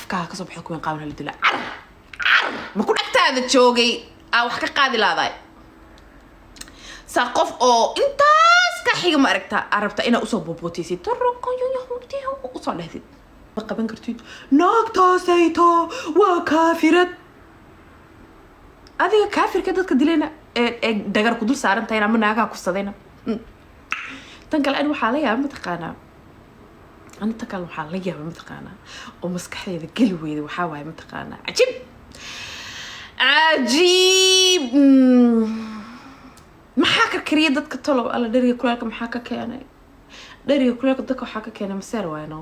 afkaaga ka soo baxay kuwin qaawan la dila ma ku dhagtaada joogay wax ka qaadi laaday saqof oo intaas ka xiga ma aragta ina usoo boobootisid taranka yahuudi u soo dhahdid ma qaban kartid naagtaasayto waa kaafirad adiga kaafirka dadka dilayna dagar ku dul saarantayna ama naagaha ku sadayna tan kale aan waxa la yaab mataqaana anta kale waxa la yaab mataqaana oo maskaxdeeda gali weeyday waxa waay mataqaana عجيب maxaa ka kariya dadka tolo alla dhariga kulaalka maxaa ka keenay dhariga kulaalka dadka waxa ka keenay maseer waayno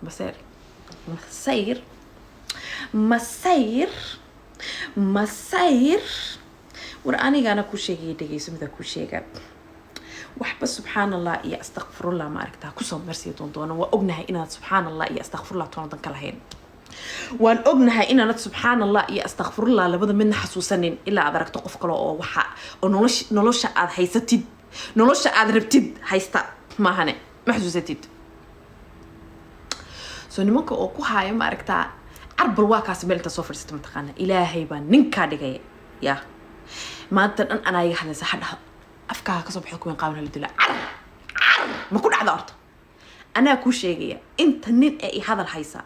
maseer war anigana ku sheegay dhageyso mida ku sheega waxba subhanallah iyo astaghfirullah ma aragtaa ku soo marsiyo doona waa ognahay inaad subhanallah iyo astaghfirullah toonadan kala hayn waan ognahay inaad subhanallah iyo astaghfirullah labada midna xasuusanin ilaa aad aragto qof kale oo waxa oo nolosha aad haysatid nolosha aad rabtid haysta maahane ma xasuusatid soo nimanka oo ku haaya ma aragtaa arbal waa kaas meelta soo fadhiisata mataqaana ilaahay baa ninka dhigay ya maanta dhan ana iga hadlaysa hadha afkaaga ka soo baxay kuwin qaawan la dila ma ku dhacdo horta anaa ku sheegaya inta nin ay hadal haysa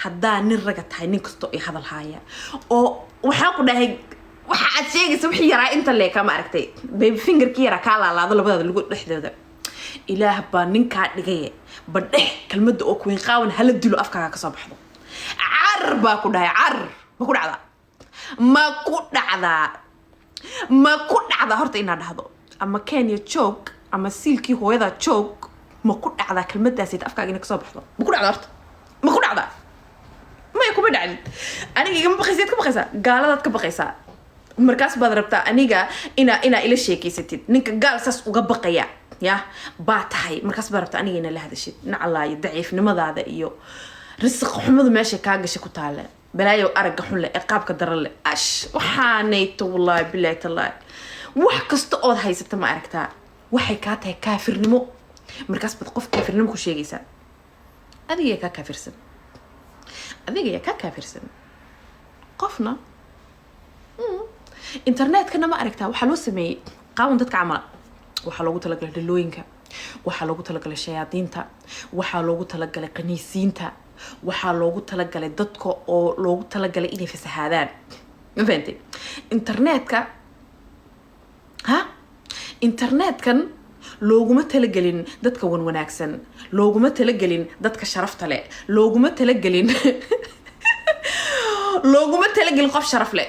hadaa nin raga tahay nin kasto ay hadal haaya oo waxa ku dhahay waxa aad sheegaysa wixii yaraa inta leeka ma aragtay baby finger ki yara ka laalaado labada lagu dhexdooda ilaah baa ninka dhigay badhex kalmada oo kuwin qaawan hala dilo afkaaga ka soo baxdo ba ku dhahay ma ku dhacda horta ina dhahdo ama Kenya joke ama silkii hooyada joke ma ku dhacda kalmadaas afkaaga ina ka soo baxdo ma ku dhacda horta ma ku dhacda ma ku badacid aniga igama baqaysid ka baqaysa gaaladaad ka baqaysa markaas baad rabtaa aniga ina ila sheekeysatid ninka gaal saas uga baqaya ya baa tahay markaas baad rabtaa aniga ina la hadashid nacalaayo daciifnimadaada iyo risq xumadu meesha ka gashay ku taale balaayo araga xun leh qaabka daran leh ash waxaanayto wallahi billahi taala wax kasta oo haysata ma aragtaa waxay ka tahay kaafirnimo markaas bad qof kaafirnimo ku sheegaysa adiga ka kaafirsan qofna internetkana ma aragtaa waxa loo sameeyay qaawan dadka camal waxa loogu talagalay dhalooyinka waxa loogu talagalay shayaadiinta waxa loogu talagalay qaniisiinta waxa loogu talagalay dadka oo loogu talagalay inay fasahaadaan ma fahantay internetkan looguma talagalin dadka wanaagsan looguma talagalin dadka sharafta leh looguma talagalin qof sharaf leh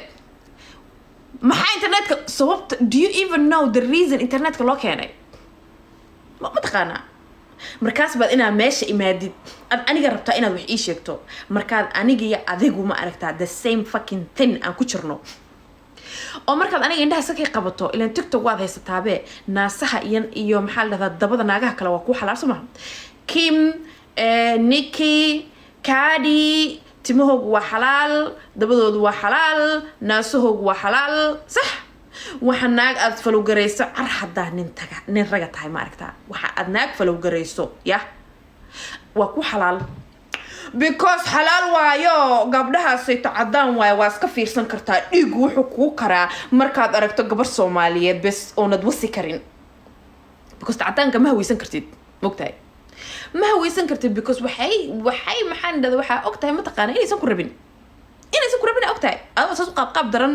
maxaa internetka sababta do you even know the reason internetka loo keenay ma taqaana markaas baad ina meesha imaadid aniga rabtaa inaad wax ii sheegto markaad aniga iyo adigu ma aragtaa the same fucking thing aan ku jirno oo markaad aniga indhaha sakay qabato ilaan TikTok waad haysataabe naasaha iyo maxaa la dhahdaa dabada naagaha kale waa ku xalaal soo ma Kim Nikki Kadi timahoogu waa xalaal dabadoodu waa xalaal naasahoogu waa xalaal sax waxa naag aad falow gareyso hadaa nin raga tahay ma aragtaa waxa aad naag falow gareyso ya waa ku xalaal because xalaal waayo gabdhahaas ay tacadaan waayo waa iska fiirsan kartaa dhiig wuxuu ku karaa markaad aragto gabar Soomaaliyeed bas oo nad wasi karin because tacadaanka ma haweysan kartid mogtahay ma haweysan kartid because waxay maxaan dhada waxa ogtahay ma taqaan inaysan ku rabin ogtahay adoo soo qaab daran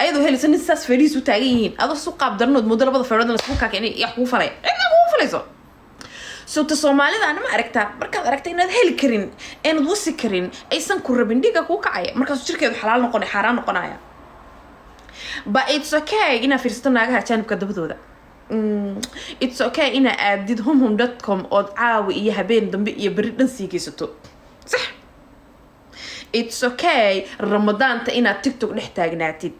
ayadoo helisan saas fariis u taagan yihiin adoo soo qaab daranood muddo labada feerood la isku kaakeen iyo ku falayso soo ta Soomaalida ana ma aragtaa markaad aragtay inaad heli karin inaad wasi karin aysan ku rabin dhiga ku kacay markaas jirkeedu xalaal noqonay xaraan noqonaya but it's okay ina fiirsato naagaha janibka dabadooda it's okay ina aadid humhum.com oo caawi iyo habeen dambe iyo bari dhan siigeysato sax it's okay ramadaanta inaad TikTok dhex taagnaatid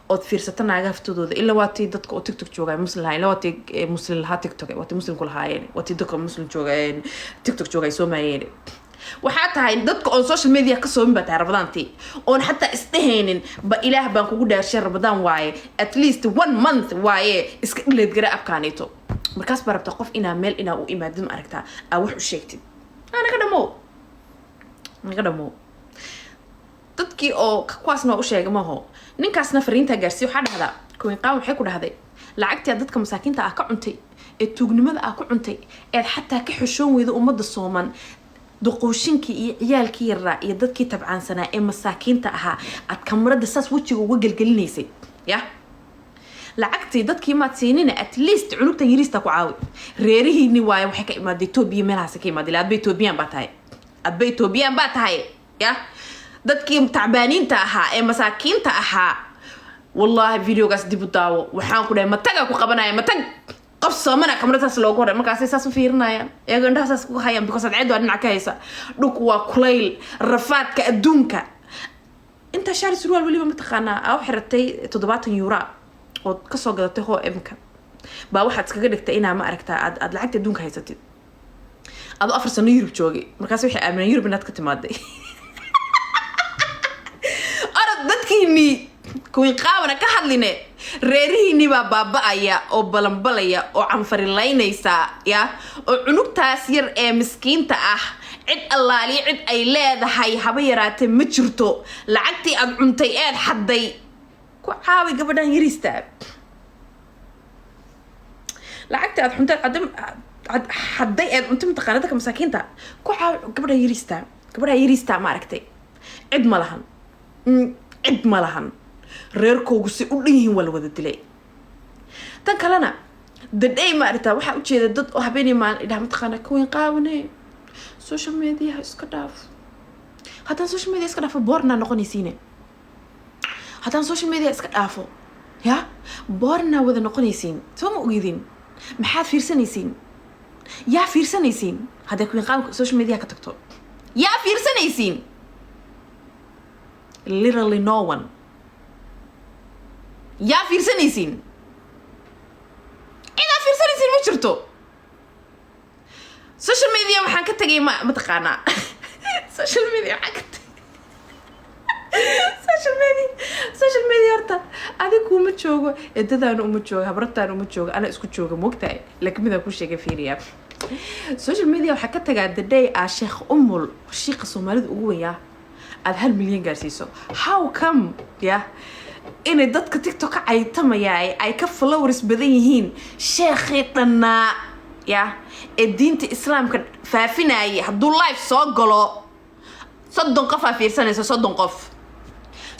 oo fiirsato naagaha ftooda illa waati dadka oo TikTok jooga muslim lahayn illa waati muslim laha TikTok waati muslim ku lahaayeen waati dadka muslim jooga TikTok jooga Soomaaliyeed waxa tahay dadka oo social media ka soo inbaa ramadaantii oo xataa isdeheenin ba ilaah baan kugu dhaarshay ramadaan waaye at least 1 month waaye iska dhileed gara afkaanito markaas baa rabta qof ina meel ina u imaadin aragtaa wax u sheegtid ana ka dhamo dadkii oo kuwaasna u sheegay maaho ninkaasna fariinta gaarsiyo waxa dhahdaa kuwin qaam waxay ku dhahday lacagtii dadka masaakiinta ah ka cuntay ee tuugnimada ah ku cuntay ee xataa ka xushoon weydo umada Soomaan duqooshinkii iyo ciyaalkii yaraa iyo dadkii tabcaansanaa ee masaakiinta ahaa ad kamarada saas wajiga uga galgalinaysay ya lacagtii dadkii ma siinina at least cunugtan yirista ku caawi reerihiini waay waxay ka imaaday Itoobiya meelahaas ka imaaday aad bay Itoobiyaan baa tahay ya dadkii tacbaaniinta ahaa ee masaakiinta ahaa wallahi videogaas dib u daawo waxaan ku dhahay mataga ku qabanaya matag qof Soomana kamaradaas loogu horay markaas saas u fiirinayaan iyaga indhahaas ku hayaan because ad ciido dhinac ka haysa dhulku waa kulayl rafaadka adduunka inta shaar surwaal waliba ma taqaanaa aw xiratay 70 euro oo ka soo gadatay H&M-ka baa waxaad iskaga dhigtay inaa ma aragtaa aad lacagta adduunka haysatid ado 4 sano Yurub joogay markaas waxay aamineen Yurub inaad ka timaaday arad dadkiini kuwii qaabana ka hadline reerihiini baa baaba'aya oo balanbalaya oo canfarilaynaysa ya oo cunugtaas yar ee miskiinta ah cid allaali cid ay leedahay haba yaraatay ma jirto lacagtii aad cuntay eed xaday ku caawi gabadhan yirista lacagtii aad cuntay xaday eed cuntay mutaqaanada ka masaakiinta ku caawi gabadhan yirista ma aragtay cid ma lahan reerkoogu si u dhan yihiin wala wada dilay tan kalena daday ma aragtaa waxa u jeeda dad oo habeenii maalin idhaa mataqaana kuwin qaawanay social media iska dhaaf haddaan social media iska dhaafo boorna noqonaysiine haddaan social media iska dhaafo ya boorna wada noqonaysiin soo ma ogidin maxaad fiirsanaysiin yaa fiirsanaysiin hadday kuwin qaam social media ka tagto yaa fiirsanaysiin literally no one yaa fiirsanaysiin ina fiirsanaysiin ma jirto social media waxaan ka tagay ma taqaanaa social media waxaan ka tagay social media horta adigu uma joogo edadaan uma joogo habrataan uma joogo ana isku joogo moogtahay laakiin midaan ku sheegay fiiriya social media waxaa ka tagaa the day sheekh umul sheekha Soomaalida ugu weyn aad 1 milyan gaarsiiso how come ya inay dadka TikTok ay tamayay ay ka followers badan yihiin sheekhi dhanna ya ee diinta islaamka faafinay haduu live soo galo 30 qof fiirsanaysa 30 qof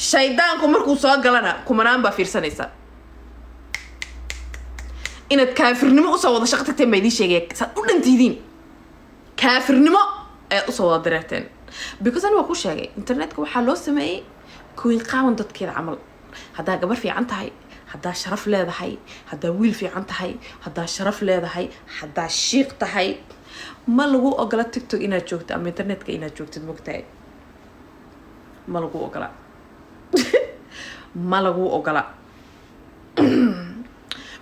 shaydaanku markuu soo galana kumanaan baa fiirsanaysa inaad kaafirnimo u soo wada shaqo tagtay ma idin sheegay saad u dhantiidin kaafirnimo ee u soo wada dareerteen because anu ku sheegay internetka waxa loo sameeyay kuwin qaawan dadkeeda camal hadaa gabar fiican tahay hadaa sharaf leedahay hadaa wiil fiican tahay hadaa sharaf leedahay hadaa shiiq tahay ma lagu ogola TikTok inaad joogto ama internetka inaad joogtid mogtahay ma lagu ogola ma lagu ogola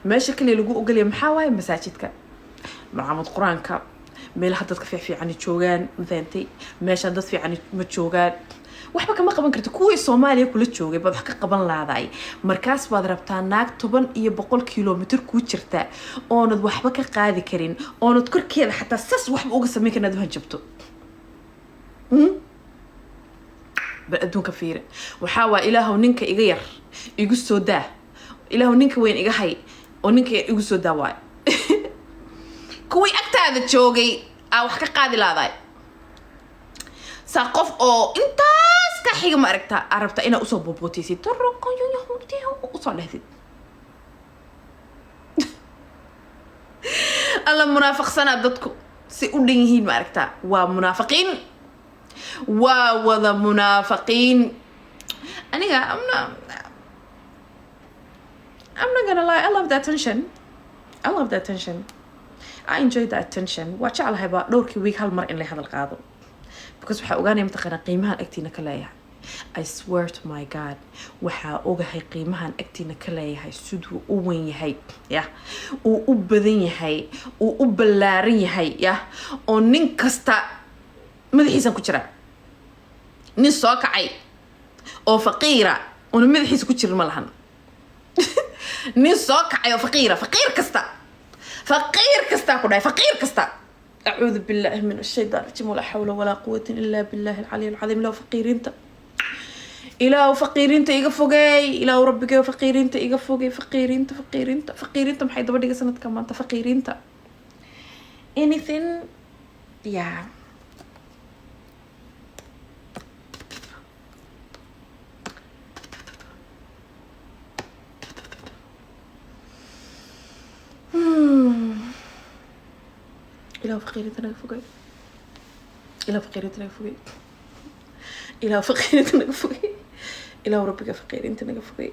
meesha kale lagu ogolay maxaa waaye masaajidka maamud quraanka meelaha dadka fiican joogaan mafaantay meesha dad fiican ma joogaan waxba kama qaban karto kuwii Soomaaliya kula joogay bad wax ka qaban laaday markaas baad rabtaa naag 10 iyo 100 kiiloomitir ku jirta oonad waxba ka qaadi karin oonad korkeeda xataa sas waxba uga sameyn karnaa waxan jabto adduunka fiire waxa waa ilaahow ninka iga yar igu soo daa ilaahow ninka weyn iga hay oo ninka igu soo daa waay kuwii agtaada joogay wax ka qaadi laaday ساقف أو إنتاس كحيجة ما أركتها عرفت أنا أصاب ببوتيسي ترى قيو يهودي وصل هذي الله منافق سنة ضدكم سيقولين هي ما أركتها ومنافقين وذا منافقين أنا I'm not gonna lie I love the attention I enjoy the attention watch على هبا دوركي ويك هالمر إن لي هذا القاضي because waxa ogaanay mtaqana qiimahan agtiina ka leeyahay I swear to my god waxa ogahay qiimahan agtiina ka leeyahay sidoo u weyn yahay ya oo u badan yahay oo u balaaran yahay ya oo nin kasta madaxiisa ku jira nin soo kacay oo faqiira oo madaxiisa ku jira ma lahan nin soo kacay oo faqiir kasta ku dhaay faqiir kasta أعوذ بالله من الشيطان الرجيم ولا حول ولا قوة إلا بالله العلي العظيم لو فقير أنت إلهو فقيرين تيجا فوقي إلهو ربك فقيرين تيجا فوقي فقيرين محي دبر ديجا سنة كمان فقيرين تا anything yeah إلهو فقيرين تيجا فوقي إلهو فقيرين تيجا فوقي إلهو فقيرين تيجا فوقي إلهو ربك فقيرين تيجا فوقي